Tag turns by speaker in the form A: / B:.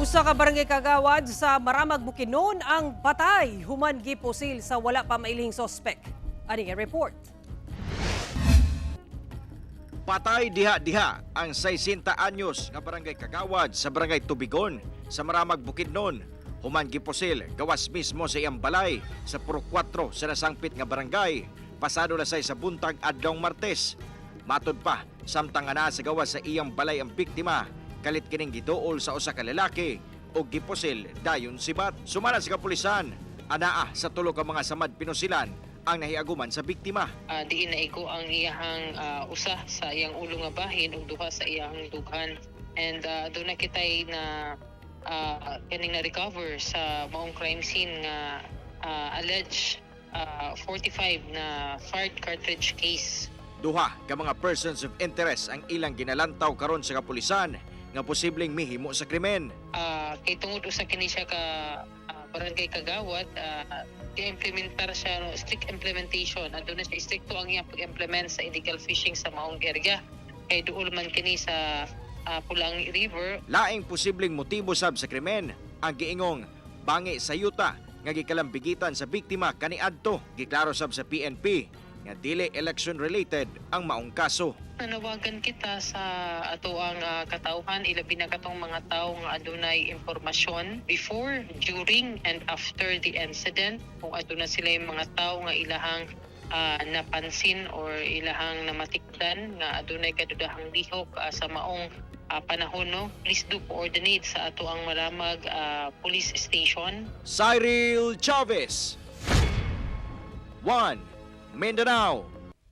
A: Usa ka barangay kagawad sa Maramag Bukidnon ang patay human gipusil sa wala pa mailhing sospek. Aning report.
B: Patay diha-diha ang 60 anyos nga barangay kagawad sa barangay Tubigon sa Maramag Bukidnon. Human gipusil gawas mismo sa iyang balay sa Puro 4 sa nasangpit nga barangay. Pasado na say sa buntag adlong Martes. Matod pa samtang ana sa gawas sa iyang balay ang biktima. Kalit kining gituol sa usa ka lalaki o gipusil dayon sibat. Sumala sa kapulisan, anaa sa tulo ka mga samad pinusilan ang nahiaguman sa biktima.
C: Diin na iko ang iyahang usa sa iyang ulo nga bahin ug duha sa iyang dughan. And doon na kitay na kaning na recover sa maong crime scene nga alleged 45 na fired cartridge case.
B: Duha ka mga persons of interest ang ilang ginalantaw karon sa kapulisan nga posibleng mihimo sa krimen.
C: Kay tungod usa kini siya ka barangay kagawad, i-implementar siya strict implementation. Aduna siya stricto ang iyang pag-implement sa illegal fishing sa maong area. Kay duol man kini sa Pulang River.
B: Laing posibleng motibo sab sa krimen ang giingong bangi sa yuta nga gikalambigitan sa biktima kaniadto. Giklaro sab sa PNP nga dili election related ang maong kaso.
C: Nanawagan kita sa ato ang katawhan, ilabi na katong mga tao nga adunay impormasyon before, during, and after the incident. Kung aduna sila yung mga tao nga ilahang napansin or ilahang namatikdan nga adunay kadudahang lihok sa maong panahon, no? Please do coordinate sa ato ang Maramag Police Station.
B: Cyril Chavez, 1 Mindanao.